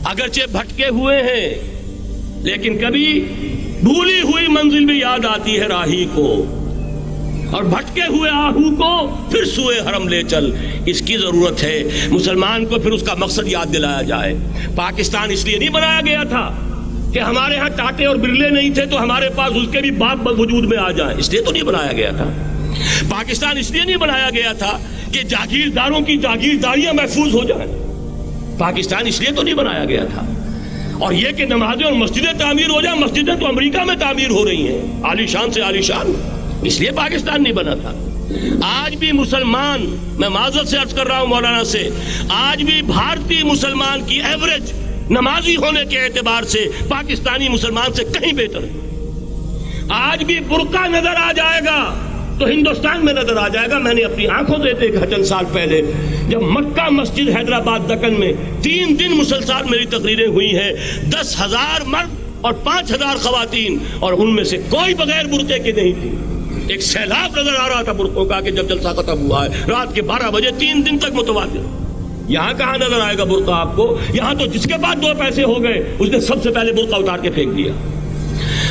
اگرچہ بھٹکے ہوئے ہیں لیکن کبھی بھولی ہوئی منزل بھی یاد آتی ہے راہی کو، اور بھٹکے ہوئے آہو کو پھر سوئے حرم لے چل۔ اس کی ضرورت ہے مسلمان کو پھر اس کا مقصد یاد دلایا جائے۔ پاکستان اس لیے نہیں بنایا گیا تھا کہ ہمارے ہاں ٹاٹے اور برلے نہیں تھے تو ہمارے پاس اس کے بھی باپ وجود میں آ جائیں، اس لیے تو نہیں بنایا گیا تھا۔ پاکستان اس لیے نہیں بنایا گیا تھا کہ جاگیرداروں کی جاگیرداریاں محفوظ ہو جائیں، پاکستان اس لیے تو نہیں بنایا گیا تھا۔ اور یہ کہ نمازیں اور مسجدیں تعمیر ہو جائیں، مسجدیں تو امریکہ میں تعمیر ہو رہی ہیں عالی شان سے عالی شان، اس لیے پاکستان نہیں بنا تھا۔ آج بھی مسلمان، میں معذرت سے عرض کر رہا ہوں مولانا سے، آج بھی بھارتی مسلمان کی ایوریج نمازی ہونے کے اعتبار سے پاکستانی مسلمان سے کہیں بہتر ہے۔ آج بھی برقع نظر آ جائے گا تو ہندوستان میں نظر آ جائے گا۔ میں نے اپنی آنکھوں سے دیکھا چند سال پہلے جب مکہ مسجد حیدرآباد دکن میں 3 دن مسلسل میری تقریریں ہوئی ہیں، 10,000 مرد اور 5,000 خواتین، اور ان میں سے کوئی بغیر برقعے کے نہیں تھی۔ ایک سیلاب نظر آ رہا تھا برقعوں کا کہ جب جلسہ ختم ہوا ہے رات کے 12 بجے 3 دن تک متواتر۔ یہاں کہاں نظر آئے گا برقع آپ کو؟ یہاں تو جس کے بعد 2 پیسے ہو گئے اس نے سب سے پہلے برقع اتار کے پھینک دیا۔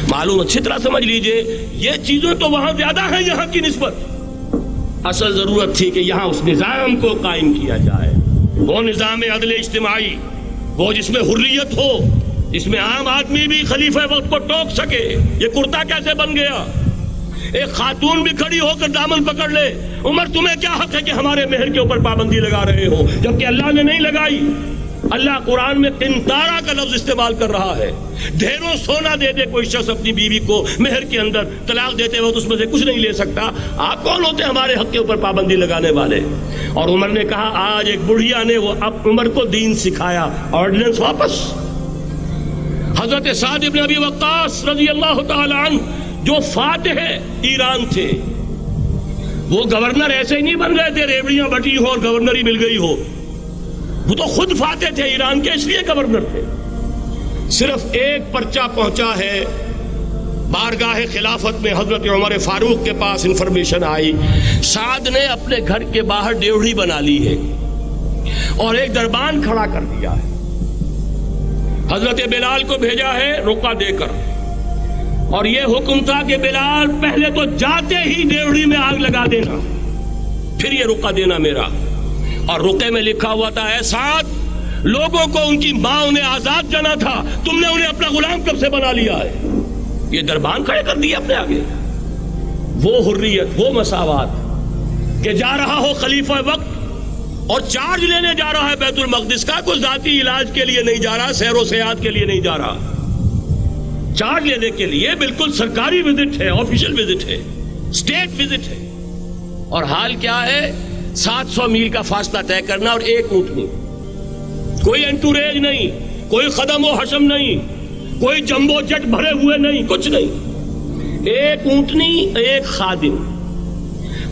معلوم اچھی طرح سمجھ لیجئے یہ چیزیں تو وہاں زیادہ ہیں یہاں کی نسبت۔ اصل ضرورت تھی کہ یہاں اس نظام کو قائم کیا جائے، وہ نظام عدل اجتماعی، وہ جس میں حریت ہو، جس میں عام آدمی بھی خلیفہ وقت کو ٹوک سکے۔ یہ کرتا کیسے بن گیا؟ ایک خاتون بھی کھڑی ہو کر دامن پکڑ لے، عمر تمہیں کیا حق ہے کہ ہمارے مہر کے اوپر پابندی لگا رہے ہو، جبکہ اللہ نے نہیں لگائی۔ اللہ قرآن میں قنطارہ کا لفظ استعمال کر رہا ہے۔ ڈھیروں سونا دے دے کوئی شخص اپنی بیوی کو مہر کے اندر، طلاق دیتے وقت اس میں سے کچھ نہیں لے سکتا، آپ کون ہوتے ہمارے حق کے اوپر پابندی لگانے والے؟ اور عمر نے کہا آج ایک بڑھیا نے وہ اب عمر کو دین سکھایا، آرڈیننس واپس۔ حضرت سعد بن ابی وقاص رضی اللہ تعالی عنہ جو فاتح ایران تھے، وہ گورنر ایسے ہی نہیں بن گئے تھے ریوڑیاں بٹی ہو اور گورنر ہی مل گئی ہو، وہ تو خود فاتح تھے ایران کے، اس لیے گورنر تھے۔ صرف ایک پرچہ پہنچا ہے بارگاہ خلافت میں، حضرت عمر فاروق کے پاس انفارمیشن آئی سعد نے اپنے گھر کے باہر ڈیوڑی بنا لی ہے اور ایک دربان کھڑا کر دیا ہے، حضرت بلال کو بھیجا ہے رقعہ دے کر، اور یہ حکم تھا کہ بلال پہلے تو جاتے ہی ڈیوڑی میں آگ لگا دینا، پھر یہ رقعہ دینا میرا۔ اور رقعے میں لکھا ہوا تھا اے سعد، لوگوں کو ان کی ماں نے آزاد جانا تھا، تم نے انہیں اپنا غلام کب سے بنا لیا ہے؟ یہ دربان کھڑے کر دیا اپنے آگے۔ وہ حریت، وہ مساوات کہ جا رہا ہو خلیفہ وقت اور چارج لینے جا رہا ہے بیت المقدس کا، کوئی ذاتی علاج کے لیے نہیں جا رہا، سیر و سیاحت کے لیے نہیں جا رہا، چارج لینے کے لیے بالکل سرکاری وزٹ ہے، آفیشل وزٹ ہے، اسٹیٹ وزٹ ہے۔ اور حال کیا ہے؟ 700 میل کا فاصلہ طے کرنا اور ایک اونٹنی، کوئی انٹوریج نہیں، کوئی خدم و حشم نہیں، کوئی جمبو جٹ بھرے ہوئے نہیں، کچھ نہیں، ایک اونٹنی ایک خادم۔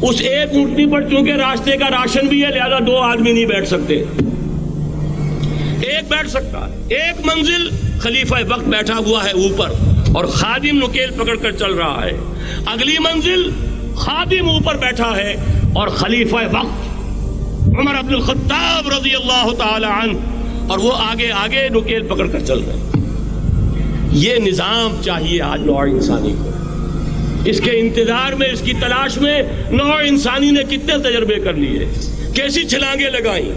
اس ایک اونٹنی پر چونکہ راستے کا راشن بھی ہے لہذا 2 آدمی نہیں بیٹھ سکتے، ایک بیٹھ سکتا ہے۔ ایک منزل خلیفہ وقت بیٹھا ہوا ہے اوپر اور خادم نکیل پکڑ کر چل رہا ہے، اگلی منزل خادم اوپر بیٹھا ہے اور خلیفہ وقت عمر بن الخطاب رضی اللہ تعالی عنہ اور وہ آگے آگے نکیل پکڑ کر چل رہے ہیں۔ یہ نظام چاہیے آج نوع انسانی کو۔ اس کے انتظار میں، اس کی تلاش میں نوع انسانی نے کتنے تجربے کر لیے، کیسی چھلانگیں لگائیں،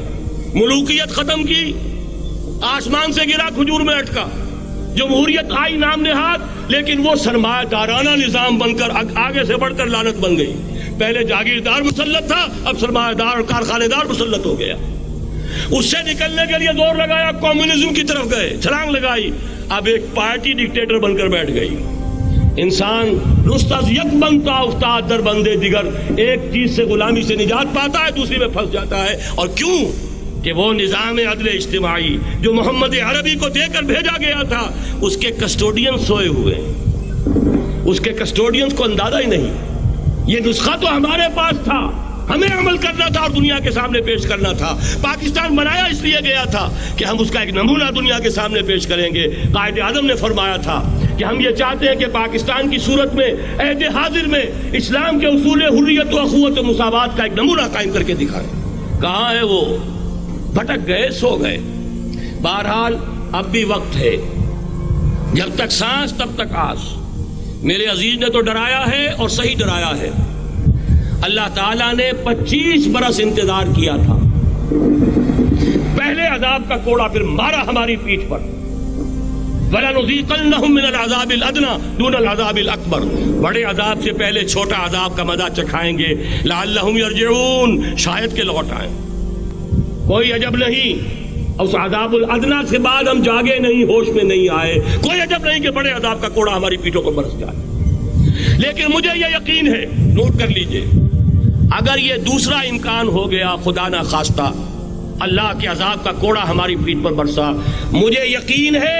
ملوکیت ختم کی، آسمان سے گرا کھجور میں اٹکا، جمہوریت آئی نام نہاد، لیکن وہ سرمایہ دارانہ نظام بن کر آگے سے بڑھ کر لعنت بن گئی۔ پہلے جاگیردار مسلط تھا، اب سرمایہ دار اور کارخانے دار مسلط ہو گیا۔ اس سے نکلنے کے لیے زور لگایا، کمیونزم کی طرف گئے، چھلانگ لگائی، اب ایک پارٹی ڈکٹیٹر بن کر بیٹھ گئی۔ انسان رست از یک بنتا افتاد در بندے دیگر، ایک چیز سے غلامی سے نجات پاتا ہے، دوسری میں پھنس جاتا ہے۔ اور کیوں؟ کہ وہ نظام عدل اجتماعی جو محمد عربی کو دے کر بھیجا گیا تھا، اس کے کسٹوڈین سوئے ہوئے ہیں، اس کے کسٹوڈینز کو اندازہ ہی نہیں۔ یہ نسخہ تو ہمارے پاس تھا، ہمیں عمل کرنا تھا اور دنیا کے سامنے پیش کرنا تھا۔ پاکستان بنایا اس لیے گیا تھا کہ ہم اس کا ایک نمونہ دنیا کے سامنے پیش کریں گے۔ قائد اعظم نے فرمایا تھا کہ ہم یہ چاہتے ہیں کہ پاکستان کی صورت میں عہد حاضر میں اسلام کے اصول حریت و اخوت و مساوات کا ایک نمونہ قائم کر کے دکھائیں۔ کہاں ہے وہ؟ بھٹک گئے، سو گئے۔ بہرحال اب بھی وقت ہے، جب تک سانس تب تک آس۔ میرے عزیز نے تو ڈرایا ہے اور صحیح ڈرایا ہے۔ اللہ تعالیٰ نے 25 برس انتظار کیا تھا، پہلے عذاب کا کوڑا پھر مارا ہماری پیٹھ پر۔ وَلَنُذِيقَنَّهُم مِّنَ الْعَذَابِ الْأَدْنَىٰ دُونَ الْعَذَابِ الْأَكْبَرِ، بڑے عذاب سے پہلے چھوٹا عذاب کا مزہ چکھائیں گے۔ لَعَلَّهُمْ يَرْجِعُونَ، شاید کہ لوٹ آئیں۔ کوئی عجب نہیں اس عذاب الادنا سے بعد ہم جاگے نہیں، ہوش میں نہیں آئے، کوئی عجب نہیں کہ بڑے عذاب کا کوڑا ہماری پیٹھوں کو برس جائے۔ لیکن مجھے یہ یقین ہے، نوٹ کر لیجئے، اگر یہ دوسرا امکان ہو گیا، خدا نہ خواستہ اللہ کے عذاب کا کوڑا ہماری پیٹھ پر برسا، مجھے یقین ہے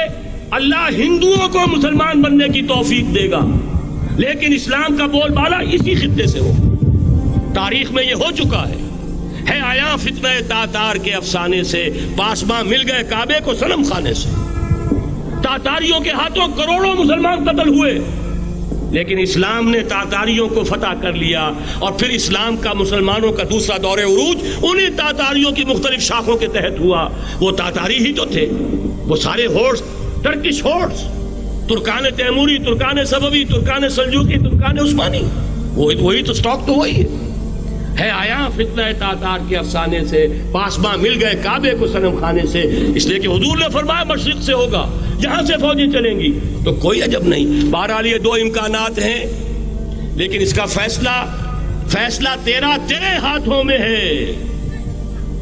اللہ ہندوؤں کو مسلمان بننے کی توفیق دے گا، لیکن اسلام کا بول بالا اسی خطے سے ہو۔ تاریخ میں یہ ہو چکا ہے آیا فتنہ تاتار کے افسانے سے، پاسباں مل گئے کعبے کو صنم خانے سے۔ تاتاریوں کے ہاتھوں کروڑوں مسلمان قتل ہوئے، لیکن اسلام نے تاتاریوں کو فتح کر لیا، اور پھر اسلام کا مسلمانوں کا دوسرا دور عروج انہیں تاتاریوں کی مختلف شاخوں کے تحت ہوا۔ وہ تاتاری ہی تو تھے، وہ سارے ہورس، ٹرکش ہورس، ترکان تیموری، ترکان سبوی، ترکان سلجوقی، ترکان عثمانی، وہی تو سٹاک تو وہی ہے آیا فتنہ تاتار کے افسانے سے، پاسباں مل گئے کعبے کو صنم خانے سے، اس لیے کہ حضور نے فرمایا مشرق سے ہوگا، جہاں سے فوجیں چلیں گی، تو کوئی عجب نہیں۔ بہرحال یہ دو امکانات ہیں، لیکن اس کا فیصلہ تیرے ہاتھوں میں ہے،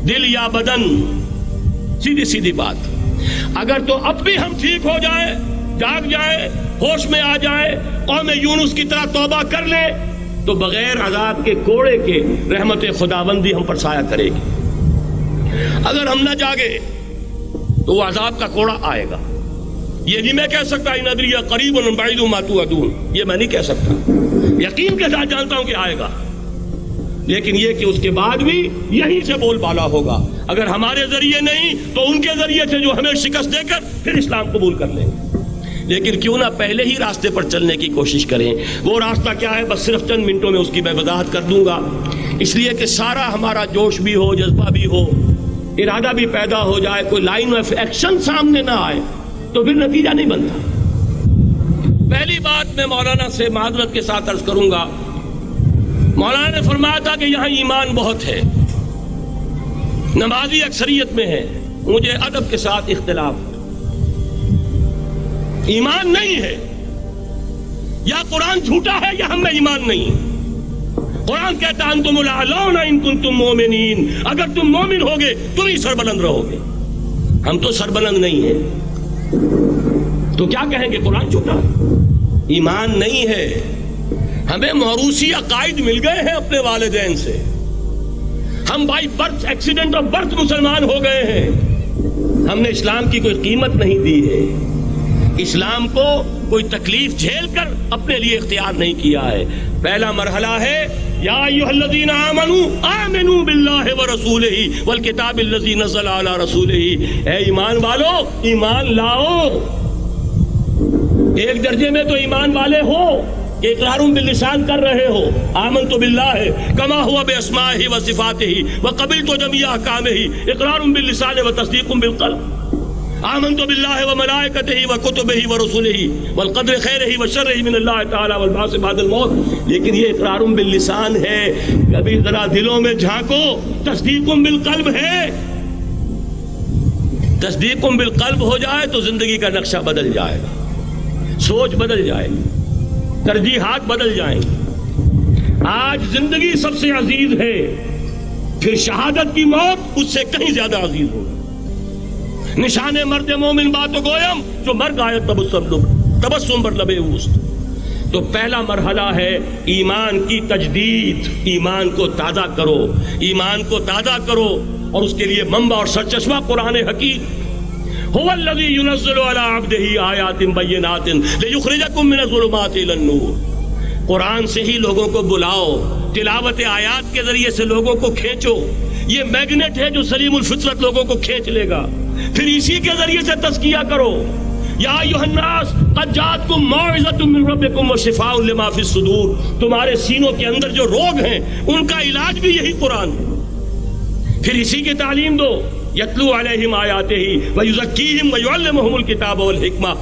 دل یا بدن، سیدھی بات۔ اگر تو اب بھی ہم ٹھیک ہو جائیں، جاگ جائیں، ہوش میں آ جائیں، قوم یونس کی طرح توبہ کر لیں، تو بغیر عذاب کے کوڑے کے رحمت خداوندی ہم پر سایہ کرے گی۔ اگر ہم نہ جاگے تو وہ عذاب کا کوڑا آئے گا۔ یہ نہیں میں کہہ سکتا ان ادری قریب بعید ما توعدون، یہ میں نہیں کہہ سکتا، یقین کے ساتھ جانتا ہوں کہ آئے گا، لیکن یہ کہ اس کے بعد بھی یہیں سے بول بالا ہوگا۔ اگر ہمارے ذریعے نہیں تو ان کے ذریعے سے، جو ہمیں شکست دے کر پھر اسلام قبول کر لیں گے۔ لیکن کیوں نہ پہلے ہی راستے پر چلنے کی کوشش کریں۔ وہ راستہ کیا ہے، بس صرف چند منٹوں میں اس کی میں وضاحت کر دوں گا، اس لیے کہ سارا ہمارا جوش بھی ہو، جذبہ بھی ہو، ارادہ بھی پیدا ہو جائے، کوئی لائن آف ایکشن سامنے نہ آئے تو پھر نتیجہ نہیں بنتا۔ پہلی بات میں مولانا سے معذرت کے ساتھ عرض کروں گا، مولانا نے فرمایا تھا کہ یہاں ایمان بہت ہے، نمازی اکثریت میں ہے، مجھے ادب کے ساتھ اختلاف، ایمان نہیں ہے، یا قرآن جھوٹا ہے یا ہم میں ایمان نہیں۔ قرآن کہتا انتم الاعلون ان کنتم مومنین، اگر تم مومن ہوگے تم ہی سربلند رہو گے، ہم تو سربلند نہیں ہیں، تو کیا کہیں گے قرآن جھوٹا، ایمان نہیں ہے۔ ہمیں موروثی عقائد مل گئے ہیں اپنے والدین سے، ہم by birth, accident of birth مسلمان ہو گئے ہیں، ہم نے اسلام کی کوئی قیمت نہیں دی ہے، اسلام کو کوئی تکلیف جھیل کر اپنے لیے اختیار نہیں کیا ہے۔ پہلا مرحلہ ہے یا ایھا الذین آمنوا آمنوا باللہ ورسولہ والکتاب الذی نزل علی رسولہ، اے ایمان والو ایمان لاؤ۔ ایک درجے میں تو ایمان والے ہو کہ اقرار باللسان کر رہے ہو، آمنت باللہ کما ہوا باسمائہ وصفاتہ وقبلت جمیع احکامہ، اقرار باللسان وتصدیق بالقلب۔ آمنت باللہ وملائکتہ وکتبہ ورسلہ والقدر خیرہ وشرہ من اللہ تعالی والبعث بعد الموت، لیکن یہ اقرار باللسان ہے، کبھی ذرا دلوں میں جھانکو، تصدیق بالقلب ہے۔ تصدیق بالقلب ہو جائے تو زندگی کا نقشہ بدل جائے گا، سوچ بدل جائے گی، ترجیحات بدل جائیں گی۔ آج زندگی سب سے عزیز ہے، پھر شہادت کی موت اس سے کہیں زیادہ عزیز ہوگی۔ نشان مرد مومن باتو گویم جو مر آیت تبسم بر لبے اوست۔ تو پہلا مرحلہ ہے ایمان کی تجدید، ایمان کو تازہ کرو، ایمان کو تازہ کرو، اور اس کے لیے منبع اور سرچشمہ قرآن حکیم۔ هو الذی ينزل على عبده آیات بینات لیخرجکم من الظلمات الی النور۔ قرآن سے ہی لوگوں کو بلاؤ، تلاوت آیات کے ذریعے سے لوگوں کو کھینچو، یہ میگنیٹ ہے جو سلیم الفطرت لوگوں کو کھینچ لے گا، پھر اسی کے ذریعے سے تزکیہ کرو۔ یا ایھا الناس قد جاءتکم موعظۃ من ربکم وشفاء لما فی الصدور، تمہارے سینوں کے اندر جو روگ ہیں ان کا علاج بھی یہی قرآن ہے، پھر اسی کی تعلیم دو۔ یتلو علیہم آیاتہ ویزکیہم ویعلمہم الکتاب والحکمہ